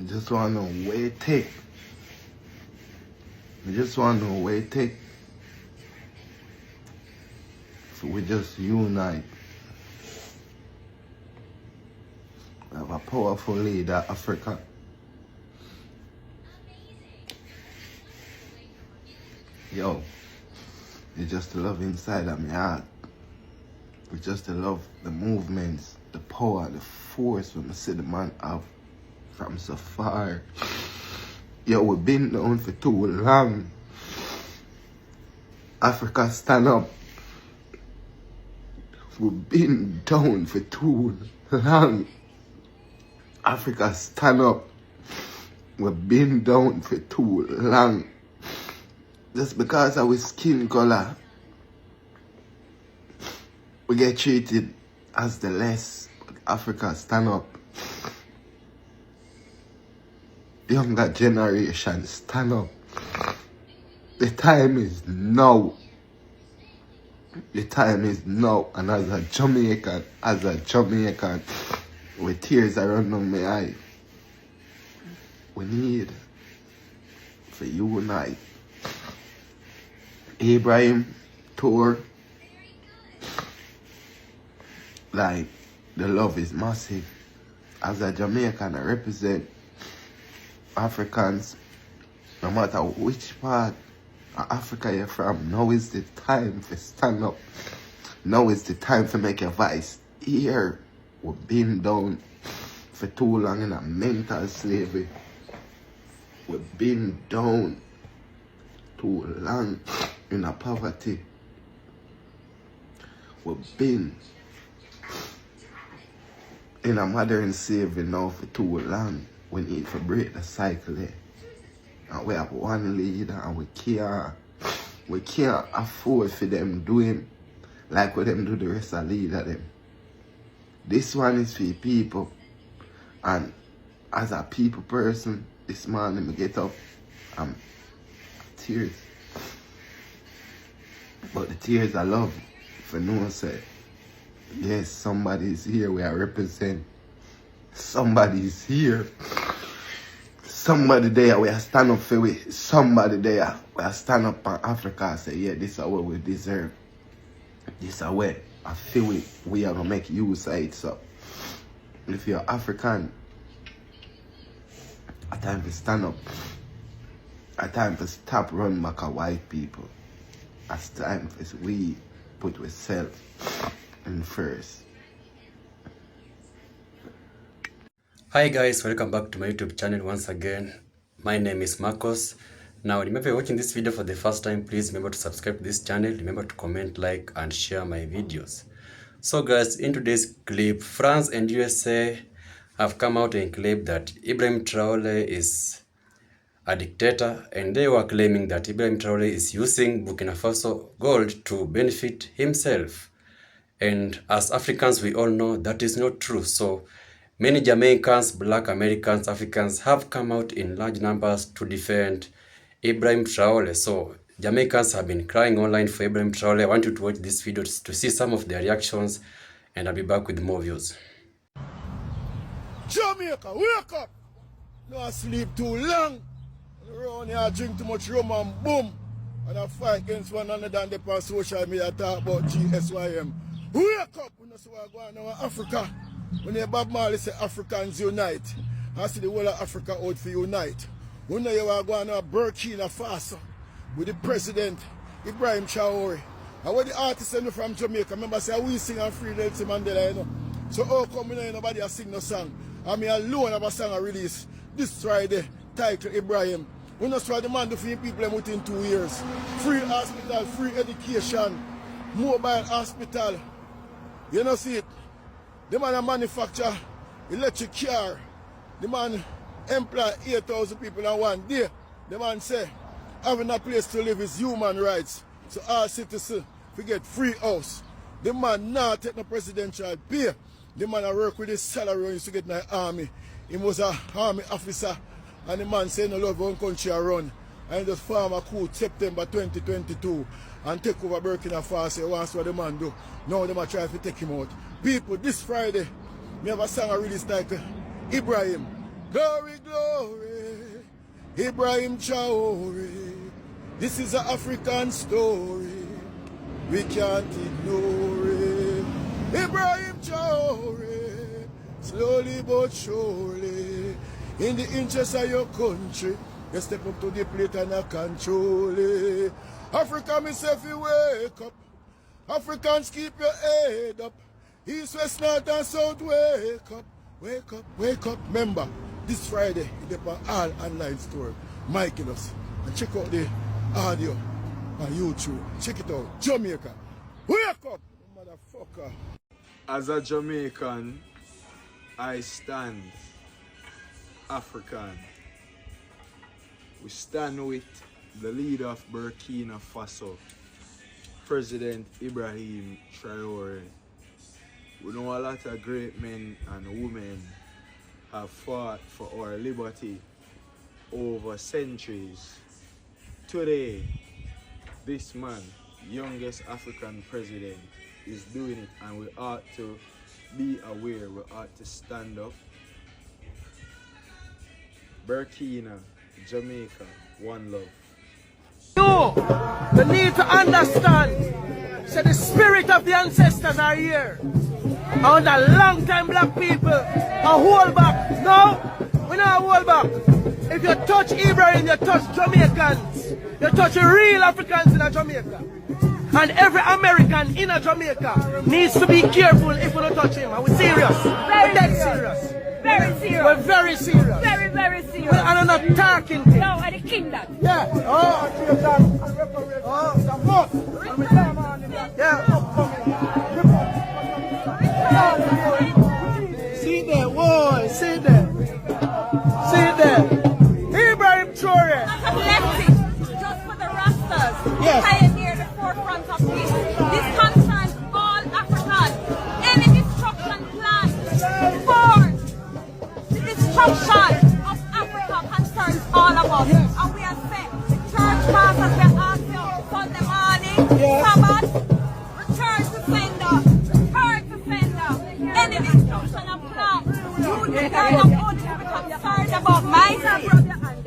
I just want to know where it take. I just want to know where it take. So we just unite. We have a powerful leader, Africa. Yo, it's just the love inside of my heart. It's just the love, the movements, the power, the force when I see the man have from so far. Yo, we've been down for too long. Africa, stand up. We've been down for too long. Africa, stand up. We've been down for too long. Just because of our skin color, we get treated as the less. Africa, stand up. Younger generation, stand up. The time is now. The time is now. And as a Jamaican, with tears around on my eye, we need to unite. Ibrahim Traore, like, the love is massive. As a Jamaican, I represent Africans, no matter which part of Africa you're from. Now is the time to stand up. Now is the time to make your voice hear. We've been down for too long in a mental slavery. We've been down too long in a poverty. We've been in a modern slavery now for too long. We need to break the cycle there. And we have one leader and we can't afford for them doing like what them do the rest of the leader them. This one is for people. And as a people person, this morning I get up, I'm tears. But the tears I love for no one say, yes, somebody's here we are represent. Somebody's here. Somebody there we are stand up for we. Somebody there we are stand up on Africa and say, yeah, this is what we deserve. This is what I feel we are gonna make use of it. So if you're African, a time to stand up. A time to stop running back at white people. It's time for we put ourselves in first. Hi guys, welcome back to my YouTube channel once again. My name is Marcos. Now remember, if you're watching this video for the first time, please remember to subscribe to this channel. Remember to comment, like and share my videos. So guys, in today's clip, France and USA have come out and claimed that Ibrahim Traore is a dictator, and they were claiming that Ibrahim Traore is using Burkina Faso gold to benefit himself. And as Africans, we all know that is not true. So many Jamaicans, Black Americans, Africans have come out in large numbers to defend Ibrahim Traore. So Jamaicans have been crying online for Ibrahim Traore. I want you to watch this video to see some of their reactions, and I'll be back with more views. Jamaica, wake up! No sleep too long. Around here drink too much rum and boom. And I fight against one another and they on social media talk about GSYM. Wake up! We know what's going on in Africa. When the Bob Marley say Africans unite, I see the whole of Africa out for unite. We know you are going on Burkina Faso with the president Ibrahim Traore. And what the artists from Jamaica, remember say we sing and free Nelson Mandela, you know. So how come nobody has sing no song? I mean alone have a song I release this Friday, titled Ibrahim. We know what the man do for people within 2 years. Free hospital, free education, mobile hospital. You know see it? The man manufacture electric car. The man employ 8,000 people in one day. The man say having a place to live is human rights. So all citizens get free house. The man not take no presidential pay. The man work with his salary when he used to get in the army. He was an army officer. And the man say no love one country run. And just form a coup September 2022 and take over Burkina Faso. Once what the man do. Now they might try to take him out. People, this Friday, me have a song I released like Ibrahim. Glory, glory, Ibrahim Traore. This is an African story. We can't ignore it. Ibrahim Traore, slowly but surely, in the interest of your country, you step up to the plate and I control it. Africa, myself, you wake up. Africans, keep your head up. East, west, north, and south, wake up. Wake up, wake up. Remember, this Friday, it's on all online store, Mike us. And check out the audio on YouTube. Check it out. Jamaica. Wake up, motherfucker. As a Jamaican, I stand African. We stand with the leader of Burkina Faso, President Ibrahim Traore. We know a lot of great men and women have fought for our liberty over centuries. Today, this man, youngest African president, is doing it, and we ought to be aware, we ought to stand up. Burkina, Jamaica, one love. You need to understand, so the spirit of the ancestors are here. And the long time black people are hold back. No, we not hold back. If you touch Ibrahim, you touch Jamaicans. You touch real Africans in Jamaica. And every American in Jamaica needs to be careful if we don't touch him. Are we serious? We're dead serious. Very serious. We're very serious. Very, very serious. And I'm not talking to you. No, I'm the king that. Yeah. Yeah. See there, boy. See there. See there. Ibrahim Traore. As a lefty, just for the Rastas, Yes. pioneer the forefront of this. This concerns all Africans. Any destruction plan for the destruction of Africa concerns all of us. And we are set. The church pastors were asked you Sunday morning, Sabbath, return to sender, return to sender. Any destruction of plan, you decide of only to become concerned about myself,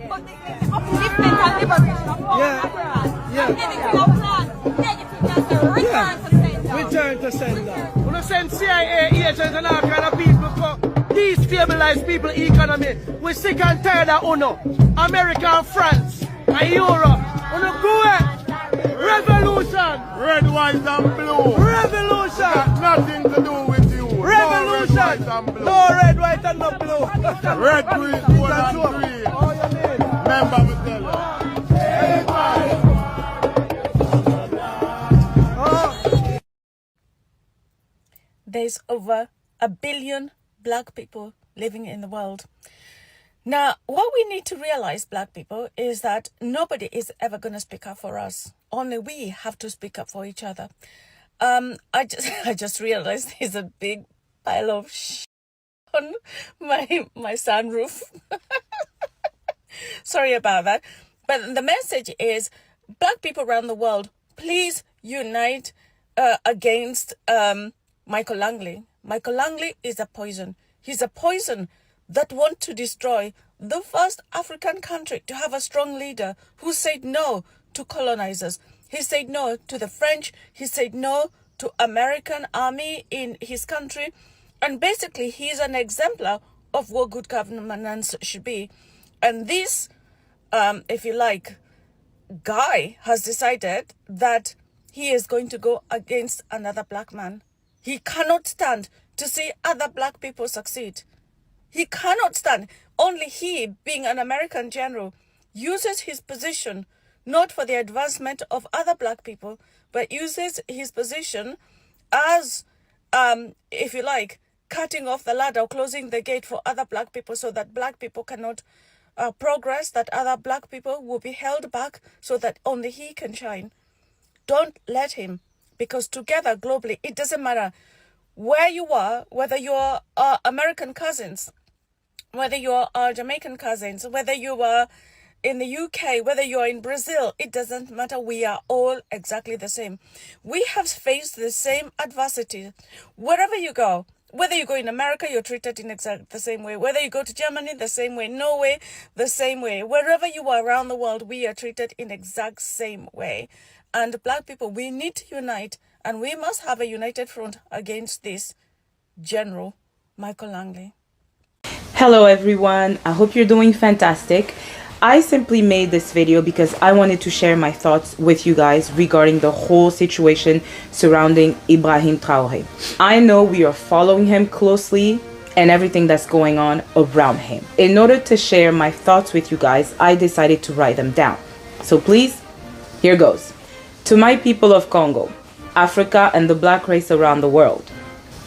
but the upliftment and liberation of all Africans. And anything of plan, negative, that's a return to sender. Return to sender. We don't send CIA agents and all kind of people for destabilize people's economy. We're sick and tired of UNO, America and France and Europe. We don't go it. Revolution. Red, white, and blue. Revolution. Nothing to do with you. Revolution. No red, white, and blue. No red, white, and no blue. Red, green, gold, and green. Remember me tell you. There's over 1 billion black people living in the world. Now, what we need to realize, black people, is that nobody is ever going to speak up for us. Only we have to speak up for each other. I just realized there's a big pile of shit on my sunroof. Sorry about that. But the message is, black people around the world, please unite against Michael Langley. Michael Langley is a poison. He's a poison that wants to destroy the first African country to have a strong leader who said no to colonizers. He said no to the French. He said no to American army in his country. And basically, he's an exemplar of what good governance should be. And this, if you like, guy has decided that he is going to go against another black man. He cannot stand to see other black people succeed. He cannot stand. Only he, being an American general, uses his position not for the advancement of other black people, but uses his position as, if you like, cutting off the ladder, closing the gate for other black people so that black people cannot progress, that other black people will be held back so that only he can shine. Don't let him, because together globally, it doesn't matter where you are, whether you're American cousins, whether you're Jamaican cousins, whether you are in the UK, whether you're in Brazil, it doesn't matter. We are all exactly the same. We have faced the same adversity. Wherever you go, Whether you go in America, you're treated in exactly the same way. Whether you go to Germany, the same way. Norway, the same way. Wherever you are around the world, we are treated in exact same way. And Black people, we need to unite, and we must have a united front against this General Michael Langley. Hello everyone, I hope you're doing fantastic. I simply made this video because I wanted to share my thoughts with you guys regarding the whole situation surrounding Ibrahim Traore. I know we are following him closely and everything that's going on around him. In order to share my thoughts with you guys, I decided to write them down. So please, here goes. To my people of Congo, Africa, and the Black race around the world,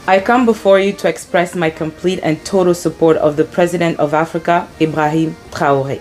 I come before you to express my complete and total support of the President of Africa, Ibrahim Traore.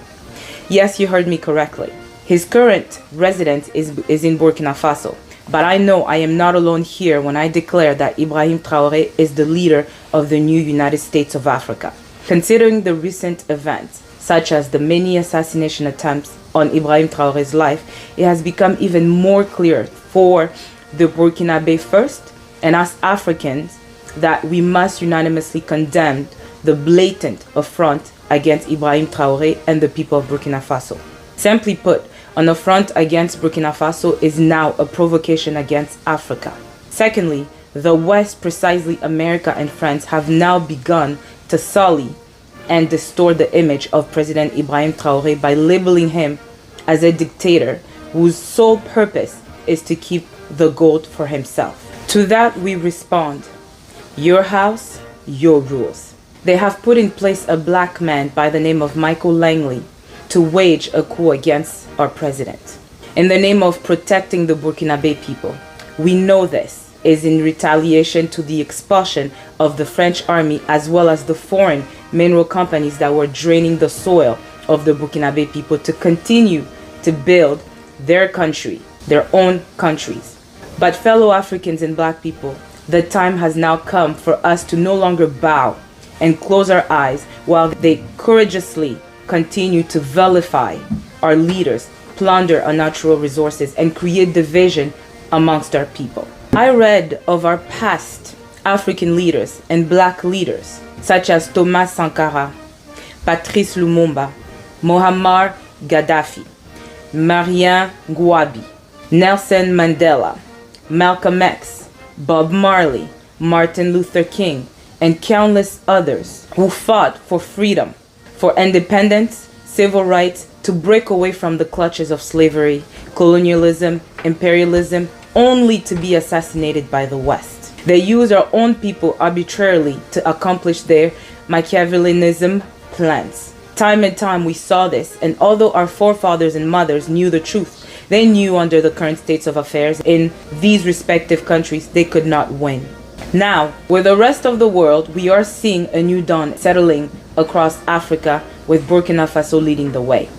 Yes, you heard me correctly. His current residence is in Burkina Faso, but I know I am not alone here when I declare that Ibrahim Traore is the leader of the new United States of Africa. Considering the recent events, such as the many assassination attempts on Ibrahim Traore's life, it has become even more clear for the Burkinabe first and us Africans that we must unanimously condemn the blatant affront against Ibrahim Traore and the people of Burkina Faso. Simply put, an affront against Burkina Faso is now a provocation against Africa. Secondly, the West, precisely America and France, have now begun to sully and distort the image of President Ibrahim Traore by labeling him as a dictator whose sole purpose is to keep the gold for himself. To that we respond, your house, your rules. They have put in place a black man by the name of Michael Langley to wage a coup against our president in the name of protecting the Burkinabe people. We know this is in retaliation to the expulsion of the French army as well as the foreign mineral companies that were draining the soil of the Burkinabe people to continue to build their country, their own countries. But fellow Africans and Black people, the time has now come for us to no longer bow and close our eyes while they courageously continue to vilify our leaders, plunder our natural resources, and create division amongst our people. I read of our past African leaders and Black leaders, such as Thomas Sankara, Patrice Lumumba, Muammar Gaddafi, Marien Ngouabi, Nelson Mandela, Malcolm X, Bob Marley, Martin Luther King, and countless others who fought for freedom, for independence, civil rights, to break away from the clutches of slavery, colonialism, imperialism, only to be assassinated by the West. They use our own people arbitrarily to accomplish their Machiavellianism plans. Time and time we saw this, and although our forefathers and mothers knew the truth, they knew under the current states of affairs in these respective countries they could not win. Now, with the rest of the world, we are seeing a new dawn settling across Africa with Burkina Faso leading the way.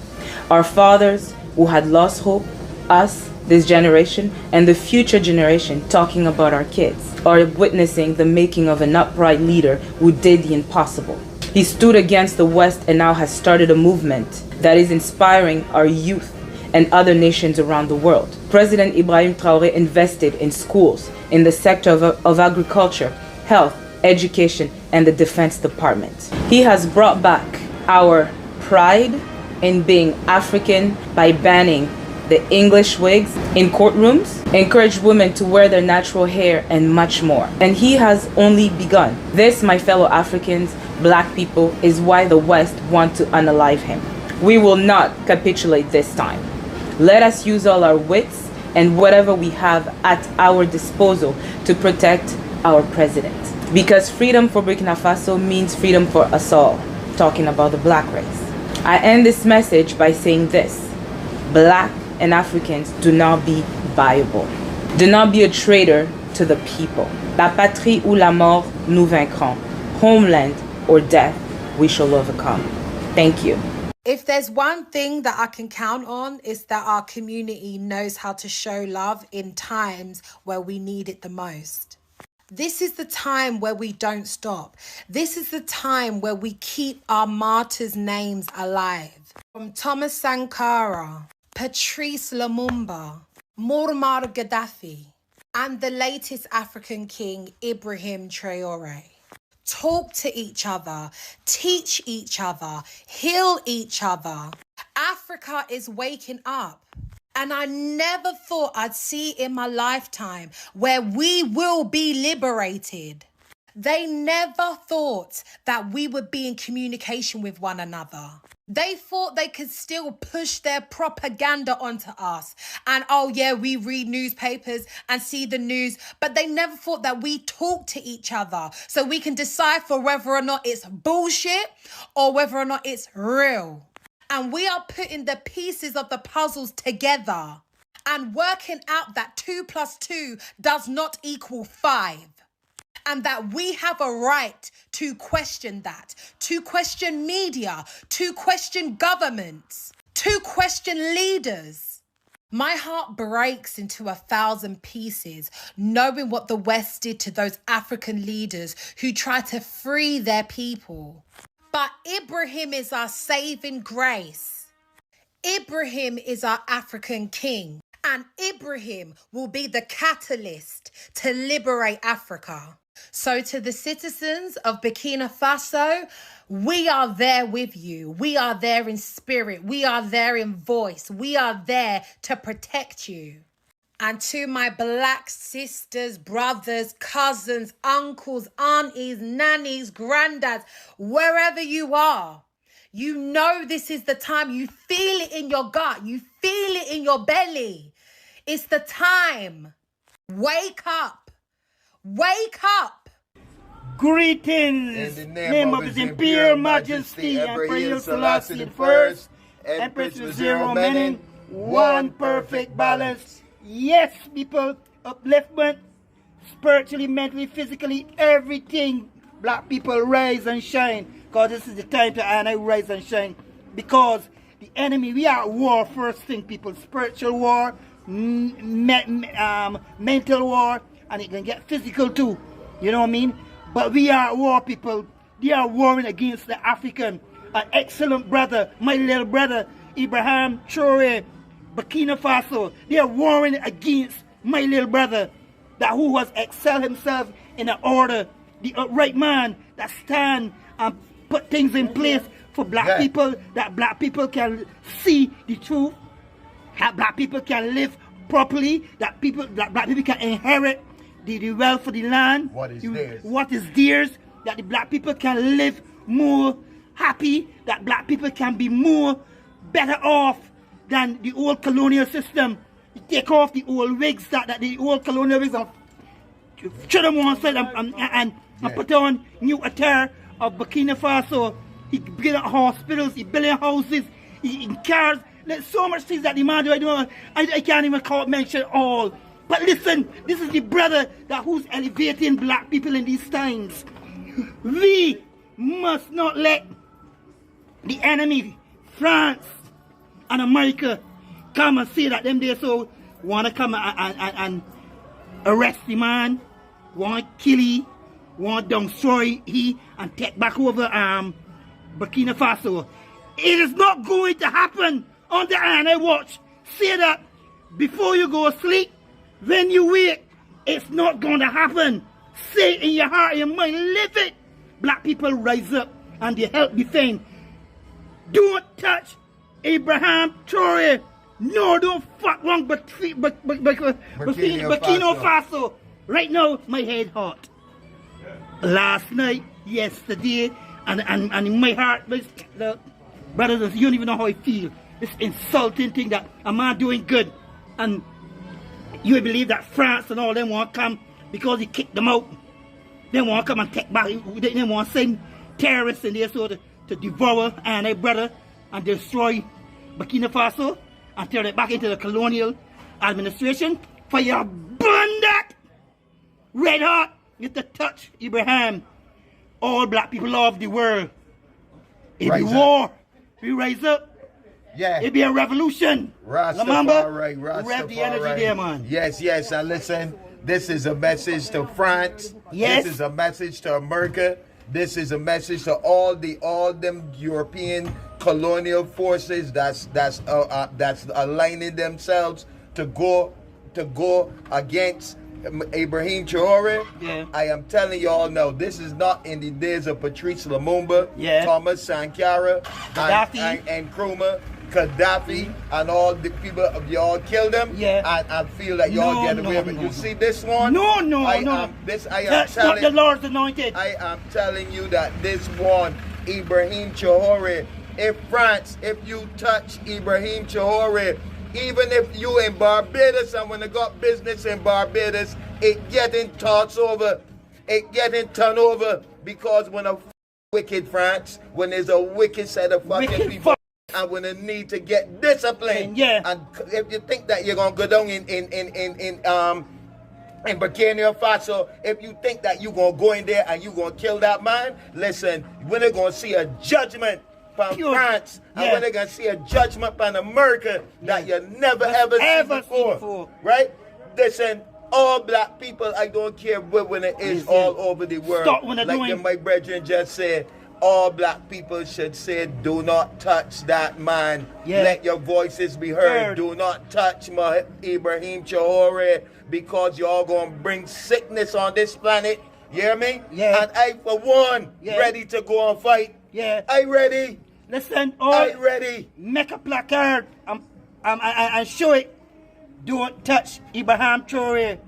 Our fathers who had lost hope, us, this generation, and the future generation talking about our kids, are witnessing the making of an upright leader who did the impossible. He stood against the West and now has started a movement that is inspiring our youth and other nations around the world. President Ibrahim Traore invested in schools, in the sector of agriculture, health, education, and the Defense Department. He has brought back our pride in being African by banning the English wigs in courtrooms, encouraged women to wear their natural hair, and much more. And he has only begun. This, my fellow Africans, Black people, is why the West want to unalive him. We will not capitulate this time. Let us use all our wits and whatever we have at our disposal to protect our president. Because freedom for Burkina Faso means freedom for us all. Talking about the Black race. I end this message by saying this: Black and Africans, do not be viable. Do not be a traitor to the people. La patrie ou la mort, nous vaincrons. Homeland or death, we shall overcome. Thank you. If there's one thing that I can count on, is that our community knows how to show love in times where we need it the most. This is the time where we don't stop. This is the time where we keep our martyrs' names alive. From Thomas Sankara, Patrice Lumumba, Muammar Gaddafi, and the latest African king, Ibrahim Traore. talk to each other, teach each other, heal each other. Africa is waking up. And I never thought I'd see in my lifetime where we will be liberated. They never thought that we would be in communication with one another. They thought they could still push their propaganda onto us. And oh yeah, we read newspapers and see the news, but they never thought that we talk to each other so we can decipher whether or not it's bullshit or whether or not it's real. And we are putting the pieces of the puzzles together and working out that 2 + 2 does not equal 5. And that we have a right to question that, to question media, to question governments, to question leaders. My heart breaks into 1,000 pieces knowing what the West did to those African leaders who tried to free their people. But Ibrahim is our saving grace. Ibrahim is our African king. And Ibrahim will be the catalyst to liberate Africa. So to the citizens of Burkina Faso, we are there with you. We are there in spirit. We are there in voice. We are there to protect you. And to my black sisters, brothers, cousins, uncles, aunties, nannies, granddads, wherever you are, you know this is the time. You feel it in your gut. You feel it in your belly. It's the time. Wake up. Wake up. Greetings. In the name of His Imperial Majesty, Emperor Selassie I, Empress with zero meaning, one perfect balance. Yes, people, upliftment, spiritually, mentally, physically, everything. Black people rise and shine, because this is the time to rise and shine. Because the enemy, we are at war first thing, people. Spiritual war, mental war, and it can get physical too. You know what I mean? But we are at war, people. They are warring against the African. An excellent brother, my little brother, Ibrahim Traore, Burkina Faso. They are warring against my little brother, that who has excelled himself in the order, the upright man that stand and put things in place for black people, that black people can see the truth, that black people can live properly, that black people can inherit the wealth of the land, what is theirs, that the black people can live more happy, that black people can be more better off than the old colonial system. You take off the old wigs, that the old colonial wigs, and throw them on side and put on new attire of Burkina Faso. He built hospitals, he built houses, he cars. There's so much things that the man do. I can't even mention all. But listen, this is the brother that who's elevating black people in these times. We must not let the enemy, France and America, come and say that them they so want to come and arrest the man, want to kill he, want to destroy he, and take back over Burkina Faso. It is not going to happen on the INA watch. Say that before you go sleep. When you wake, it's not going to happen. Say it in your heart and your mind, live it. Black people rise up and they help defend. Don't touch Ibrahim Traore. No, don't fuck wrong Burkina Faso. Right now, my head hot. Last night, yesterday, and in my heart, brothers, you don't even know how I feel. This insulting thing that a man doing good, and you believe that France and all them want to come because he kicked them out. They want to come and take back. They want to send terrorists in there so to devour and their brother and destroy Burkina Faso and turn it back into the colonial administration. For your burn that red hot, get to touch Ibrahim. All black people of the world. It be war. We rise up. Yeah. It be a revolution. Rastafari, rev the energy there, man. Yes, yes, and listen, this is a message to France. Yes. This is a message to America. This is a message to all them European colonial forces that's aligning themselves to go against Ibrahim Traore, Yeah. I am telling y'all now, this is not in the days of Patrice Lumumba, Yeah. Thomas Sankara, Gaddafi. and Nkrumah, Gaddafi, and all the people of y'all killed them. Yeah. And I feel that y'all get away with it. You see this one? No. I no. am That's not the Lord's anointed. I am telling you that this one, Ibrahim Traore, if you touch Ibrahim Traore, even if you in Barbados and when they got business in Barbados, it getting tossed over, it getting turned over because when a wicked France, when there's a wicked set of fucking people, and when they need to get disciplined, and if you think that you're gonna go down in Burkina Faso, if you think that you're gonna go in there and you're gonna kill that man, listen, when they're gonna see a judgment from France, and when they're gonna see a judgment from America that you never ever seen before, right? Listen, all black people, I don't care when it is all over the world. Stop when they're like my brethren just said, all black people should say, do not touch that man. Let your voices be heard. Do not touch my Ibrahim Traore, because y'all gonna bring sickness on this planet. You hear me? And I, for one, ready to go and fight. I ready. Listen, I ready. Make a placard and show it. Don't touch Ibrahim Traore.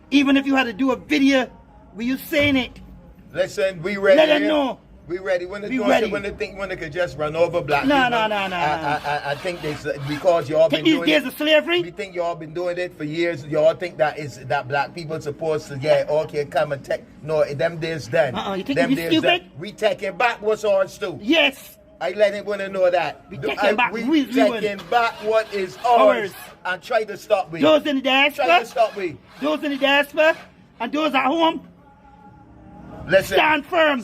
Even if you had to do a video with you saying it. Listen, we ready. Let them know. We ready. When they could just run over black people. No. I think this because y'all been doing days of slavery. We think y'all been doing it for years. Y'all think that black people supposed to come and take. No, them days done. You think them we days stupid? done. We taking back what's ours too. Yes. I let everyone know that. We taking back. We taking back what is ours and try to stop we. Those in the diaspora. Try to stop we. Those in the diaspora and those at home. Listen, stand firm.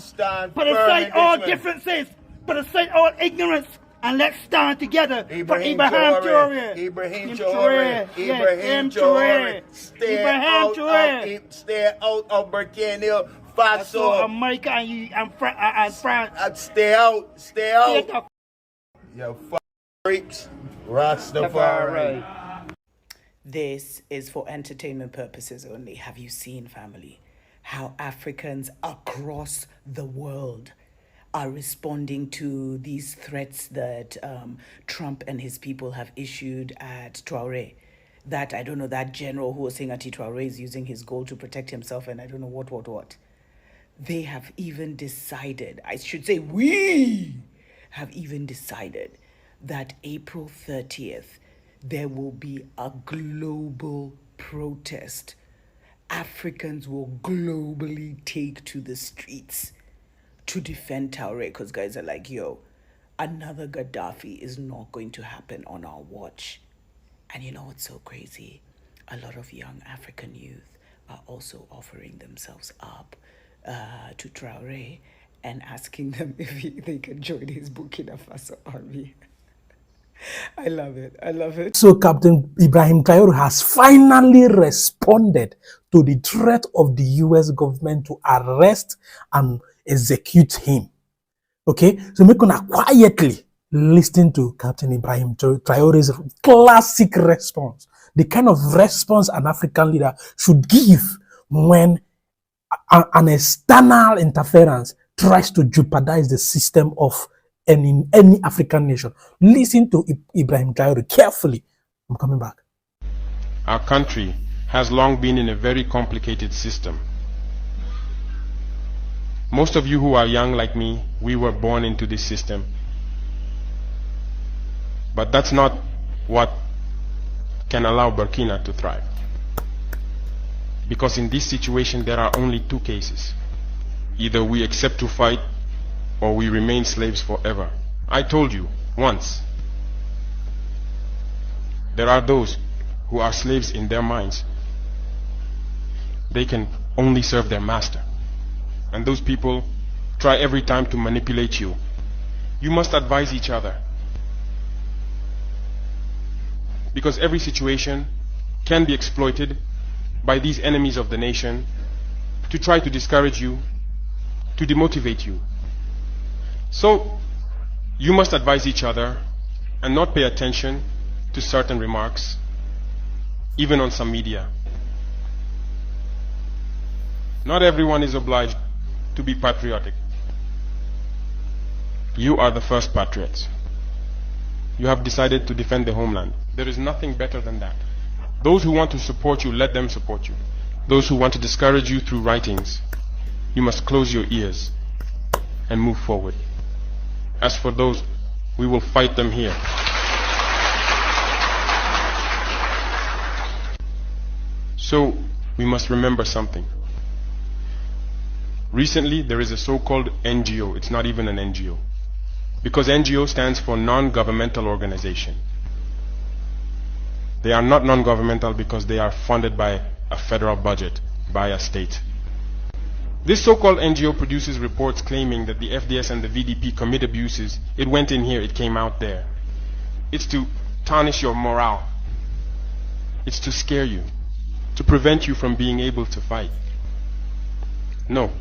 Put aside all differences. Put aside all ignorance. And let's stand together for Ibrahim Traore. Ibrahim Traore. Stay out of Burkina Faso. America and France. Stay out. You freaks. Rastafari. This is for entertainment purposes only. Have you seen, family, how Africans across the world are responding to these threats that Trump and his people have issued at Traore? That, I don't know, that general who was saying that Traore is using his gold to protect himself and I don't know what. They have even decided, I should say we have even decided that April 30th, there will be a global protest. Africans will globally take to the streets to defend Traore, because guys are like, yo, another Gaddafi is not going to happen on our watch. And you know what's so crazy? A lot of young African youth are also offering themselves up to Traore and asking them if they can join his Burkina Faso army. I love it. So Captain Ibrahim Traore has finally responded to the threat of the US government to arrest and execute him. Okay, so we're gonna quietly listen to Captain Ibrahim Traore's classic response, the kind of response an African leader should give when an external interference tries to jeopardize the system of any African nation. Listen to Ibrahim Traore carefully. I'm coming back. Our country has long been in a very complicated system. Most of you who are young like me, we were born into this system. But that's not what can allow Burkina to thrive. Because in this situation, there are only two cases. Either we accept to fight, or we remain slaves forever. I told you once, there are those who are slaves in their minds. They can only serve their master. And those people try every time to manipulate you. You must advise each other. Because every situation can be exploited by these enemies of the nation to try to discourage you, to demotivate you. So, you must advise each other and not pay attention to certain remarks, even on some media. Not everyone is obliged to be patriotic. You are the first patriots. You have decided to defend the homeland. There is nothing better than that. Those who want to support you, let them support you. Those who want to discourage you through writings, you must close your ears and move forward. As for those, we will fight them here. So, we must remember something. Recently, there is a so-called NGO. It's not even an NGO. Because NGO stands for non-governmental organization. They are not non-governmental because they are funded by a federal budget, by a state. This so-called NGO produces reports claiming that the FDS and the VDP commit abuses. It went in here, it came out there. It's to tarnish your morale. It's to scare you, to prevent you from being able to fight. No.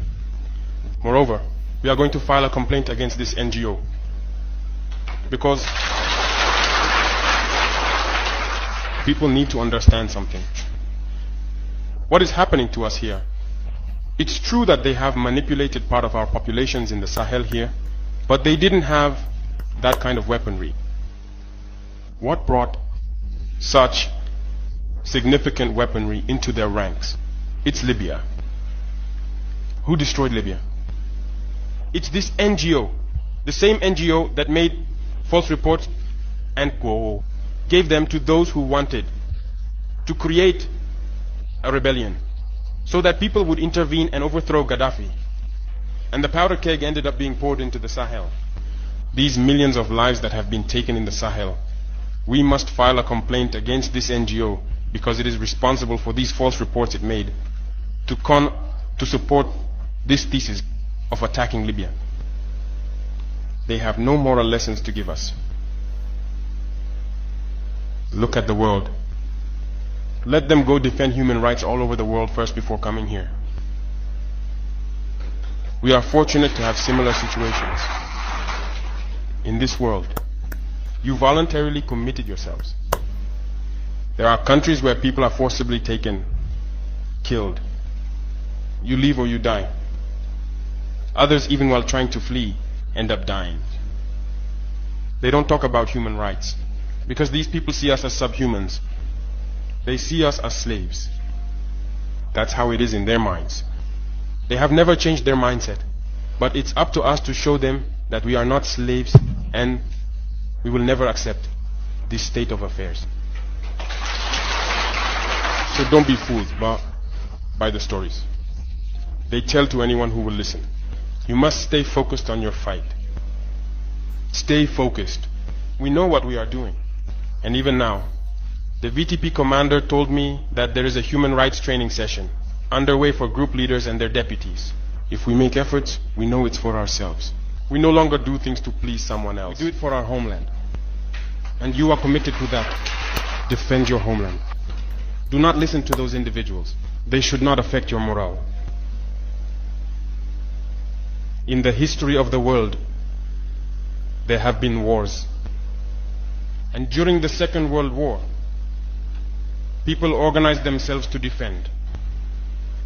Moreover, we are going to file a complaint against this NGO because people need to understand something. What is happening to us here? It's true that they have manipulated part of our populations in the Sahel here, but they didn't have that kind of weaponry. What brought such significant weaponry into their ranks? It's Libya. Who destroyed Libya? It's this NGO, the same NGO that made false reports and gave them to those who wanted to create a rebellion so that people would intervene and overthrow Gaddafi. And the powder keg ended up being poured into the Sahel. These millions of lives that have been taken in the Sahel, we must file a complaint against this NGO because it is responsible for these false reports it made to support this thesis of attacking Libya. They have no moral lessons to give us. Look at the world. Let them go defend human rights all over the world first before coming here. We are fortunate to have similar situations. In this world, you voluntarily committed yourselves. There are countries where people are forcibly taken, killed. You leave or you die. Others, even while trying to flee, end up dying. They don't talk about human rights because these people see us as subhumans. They see us as slaves. That's how it is in their minds. They have never changed their mindset, but it's up to us to show them that we are not slaves and we will never accept this state of affairs. So don't be fooled by the stories. They tell to anyone who will listen. You must stay focused on your fight. Stay focused. We know what we are doing. And even now, the VTP commander told me that there is a human rights training session underway for group leaders and their deputies. If we make efforts, we know it's for ourselves. We no longer do things to please someone else. We do it for our homeland. And you are committed to that. Defend your homeland. Do not listen to those individuals. They should not affect your morale. In the history of the world, there have been wars. And during the Second World War, people organized themselves to defend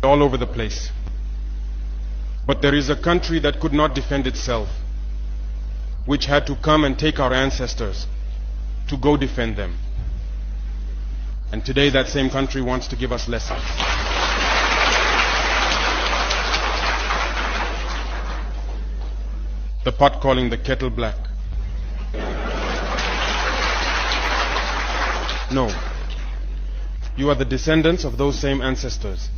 all over the place. But there is a country that could not defend itself, which had to come and take our ancestors to go defend them. And today that same country wants to give us lessons. The pot calling the kettle black. No. You are the descendants of those same ancestors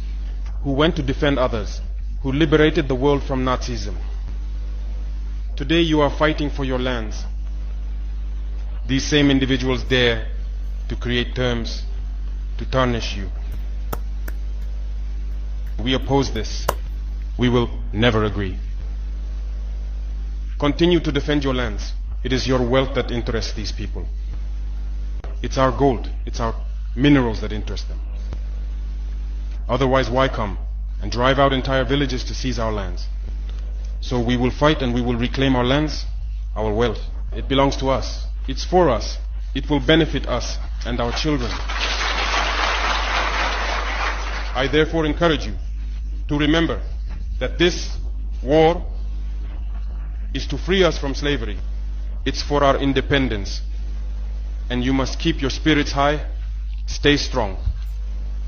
who went to defend others, who liberated the world from Nazism. Today you are fighting for your lands. These same individuals dare to create terms to tarnish you. We oppose this. We will never agree. Continue to defend your lands. It is your wealth that interests these people. It's our gold, it's our minerals that interest them. Otherwise, why come and drive out entire villages to seize our lands? So we will fight and we will reclaim our lands, our wealth. It belongs to us. It's for us. It will benefit us and our children. I therefore encourage you to remember that this war is to free us from slavery. It's for our independence. And you must keep your spirits high, stay strong.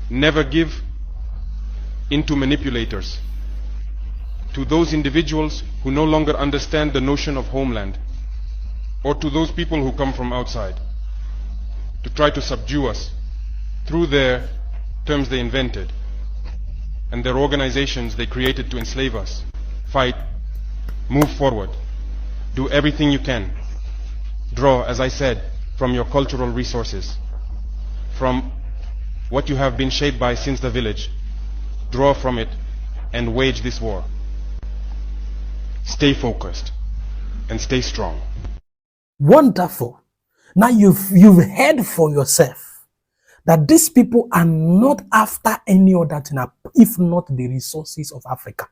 Never give in to manipulators, to those individuals who no longer understand the notion of homeland, or to those people who come from outside to try to subdue us through their terms they invented and their organizations they created to enslave us. Fight, move forward, do everything you can. Draw, as I said, from your cultural resources, from what you have been shaped by since the village. Draw from it and wage this war. Stay focused and stay strong. Wonderful. Now you've heard for yourself that these people are not after any other thing if not the resources of Africa.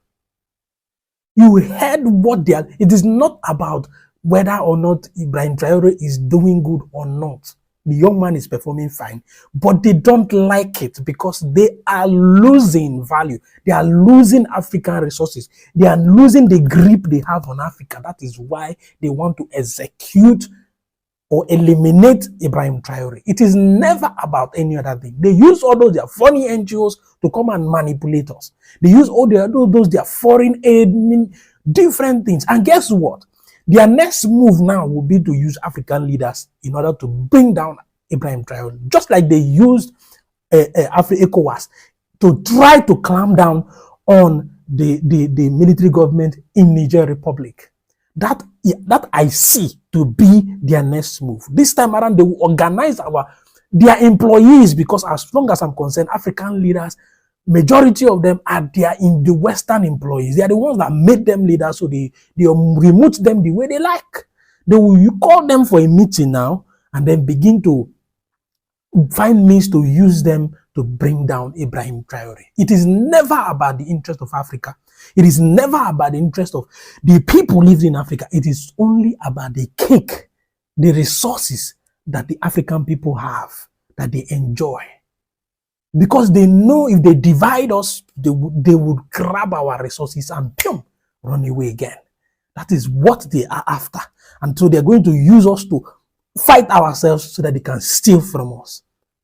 You heard what they are. It is not about whether or not Ibrahim Traore is doing good or not. The young man is performing fine, but they don't like it because they are losing value. They are losing African resources. They are losing the grip they have on Africa. That is why they want to execute or eliminate Ibrahim Traore. It is never about any other thing. They use all those their funny NGOs to come and manipulate us. They use all those their foreign aid, different things. And guess what? Their next move now will be to use African leaders in order to bring down Ibrahim Traore, just like they used ECOWAS to try to clamp down on the military government in Niger Republic. That I see to be their next move. This time around, they will organize their employees, because as long as I'm concerned, African leaders, majority of them are in the Western employees. They are the ones that made them leaders, so they remote them the way they like. You call them for a meeting now and then begin to find means to use them to bring down Ibrahim Traore. It is never about the interest of Africa. It is never about the interest of the people living in Africa. It is only about the cake, the resources that the African people have, that they enjoy. Because they know if they divide us, they would grab our resources and run away again. That is what they are after. And so they're going to use us to fight ourselves so that they can steal from us.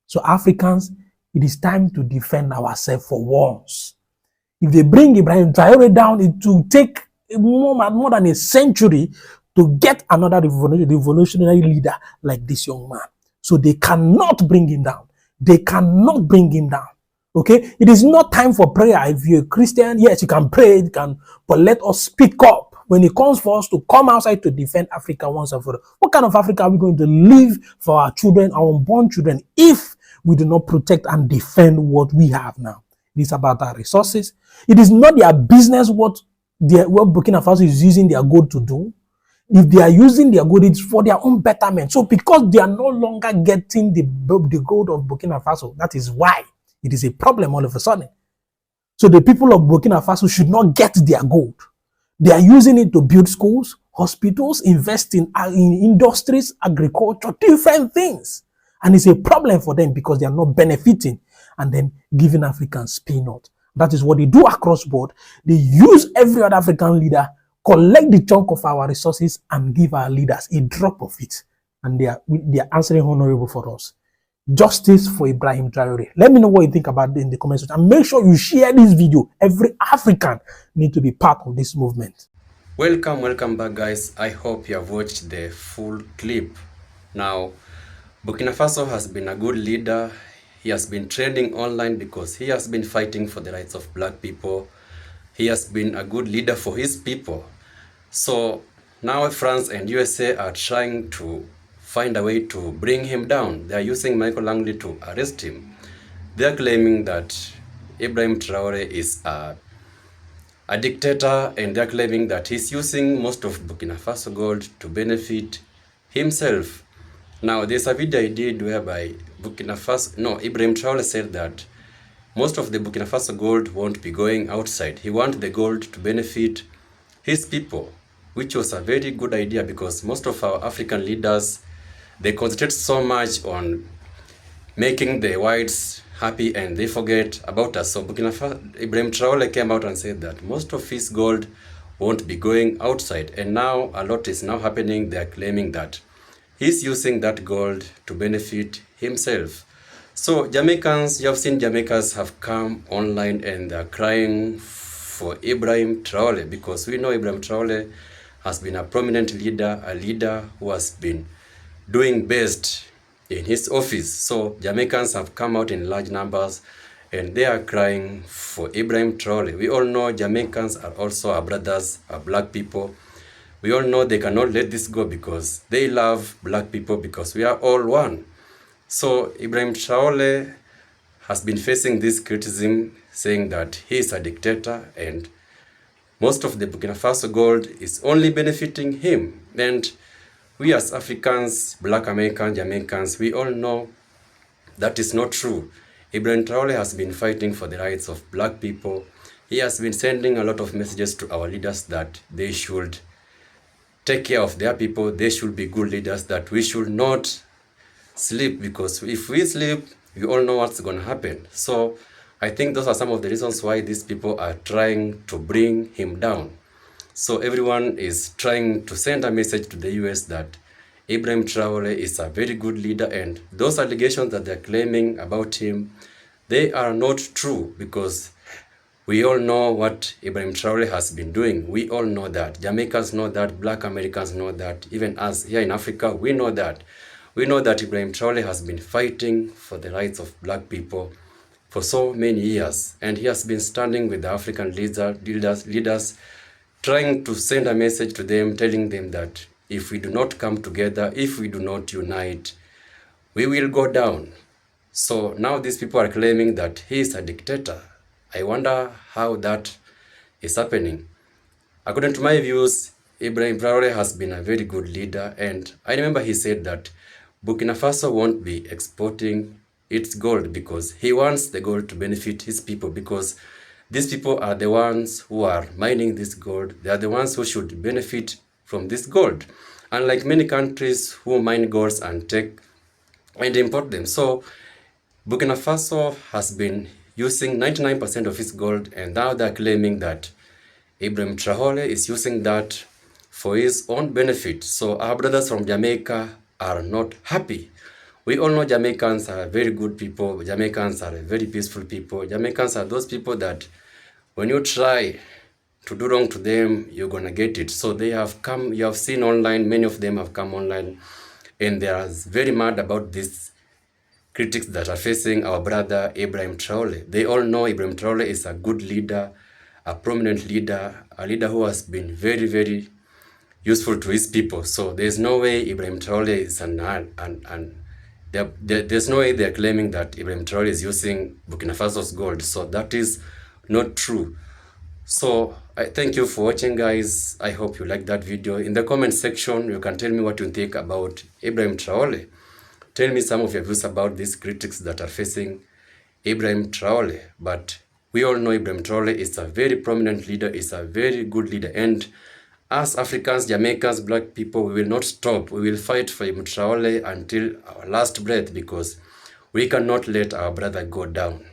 So Africans, it is time to defend ourselves for once. If they bring Ibrahim Traore down, it will take more than a century to get another revolutionary leader like this young man. So they cannot bring him down. They cannot bring him down. Okay? It is not time for prayer. If you're a Christian, yes, you can pray, but let us speak up when it comes for us to come outside to defend Africa once and for all. What kind of Africa are we going to leave for our children, our unborn children, if we do not protect and defend what we have now? It is about our resources. It is not their business what Burkina Faso is using their gold to do. If they are using their gold, it's for their own betterment. So because they are no longer getting the gold of Burkina Faso, that is why it is a problem all of a sudden. So the people of Burkina Faso should not get their gold. They are using it to build schools, hospitals, invest in industries, agriculture, different things. And it's a problem for them because they are not benefiting and then giving Africans peanut. That is what they do across board. They use every other African leader, collect the chunk of our resources and give our leaders a drop of it. And they are answering honorable for us. Justice for Ibrahim Traore. Let me know what you think about it in the comment section. And make sure you share this video. Every African needs to be part of this movement. Welcome back, guys. I hope you have watched the full clip. Now, Burkina Faso has been a good leader. He has been trending online because he has been fighting for the rights of black people. He has been a good leader for his people. So now France and USA are trying to find a way to bring him down. They are using Michael Langley to arrest him. They are claiming that Ibrahim Traore is a dictator, and they are claiming that he's using most of Burkina Faso gold to benefit himself. Now, there's a video I did whereby Ibrahim Traore said that most of the Burkina Faso gold won't be going outside. He wants the gold to benefit his people, which was a very good idea because most of our African leaders, they concentrate so much on making the whites happy and they forget about us. So Ibrahim Traore came out and said that most of his gold won't be going outside, and now a lot is now happening. They are claiming that he's using that gold to benefit himself. So Jamaicans, you have seen Jamaicans have come online and they are crying for Ibrahim Traore, because we know Ibrahim Traore has been a prominent leader, a leader who has been doing best in his office. So Jamaicans have come out in large numbers and they are crying for Ibrahim Traore. We all know Jamaicans are also our brothers, our black people. We all know they cannot let this go because they love black people, because we are all one. So Ibrahim Traore has been facing this criticism, saying that he is a dictator and most of the Burkina Faso gold is only benefiting him. And we as Africans, black Americans, Jamaicans, we all know that is not true. Ibrahim Traore has been fighting for the rights of black people. He has been sending a lot of messages to our leaders that they should take care of their people. They should be good leaders, that we should not sleep, because if we sleep, we all know what's going to happen. So I think those are some of the reasons why these people are trying to bring him down. So everyone is trying to send a message to the US that Ibrahim Traore is a very good leader, and those allegations that they're claiming about him, they are not true, because we all know what Ibrahim Traore has been doing. We all know that. Jamaicans know that. Black Americans know that. Even us here in Africa, we know that. We know that Ibrahim Traore has been fighting for the rights of black people for so many years. And he has been standing with the African leaders, trying to send a message to them, telling them that if we do not come together, if we do not unite, we will go down. So now these people are claiming that he is a dictator. I wonder how that is happening. According to my views, Ibrahim Traore has been a very good leader, and I remember he said that Burkina Faso won't be exporting its gold because he wants the gold to benefit his people, because these people are the ones who are mining this gold. They are the ones who should benefit from this gold, unlike many countries who mine golds and take and import them. So Burkina Faso has been using 99% of its gold, and now they're claiming that Ibrahim Traore is using that for his own benefit. So our brothers from Jamaica are not happy. We all know Jamaicans are very good people. Jamaicans are very peaceful people. Jamaicans are those people that when you try to do wrong to them, you're gonna get it. So they have come, you have seen online, many of them have come online, and they are very mad about these critics that are facing our brother Ibrahim Traore. They all know Ibrahim Traore is a good leader, a prominent leader, a leader who has been very, very useful to his people. So there's no way Ibrahim Traore is there's no way they're claiming that Ibrahim Traore is using Burkina Faso's gold. So that is not true. So I thank you for watching, guys. I hope you like that video. In the comment section, you can tell me what you think about Ibrahim Traore. Tell me some of your views about these critics that are facing Ibrahim Traore. But we all know Ibrahim Traore is a very prominent leader, is a very good leader. And as Africans, Jamaicans, black people, we will not stop. We will fight for Ibrahim Traore until our last breath, because we cannot let our brother go down.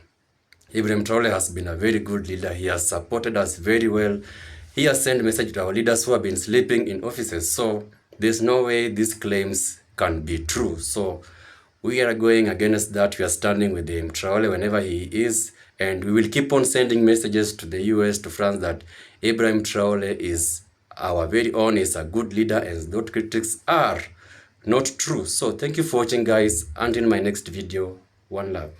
Ibrahim Traore has been a very good leader. He has supported us very well. He has sent a message to our leaders who have been sleeping in offices. So there's no way these claims can be true. So we are going against that. We are standing with Ibrahim Traore whenever he is. And we will keep on sending messages to the US, to France, that Ibrahim Traore is our very own, is a good leader, and those critics are not true. So thank you for watching, guys. Until my next video, one love.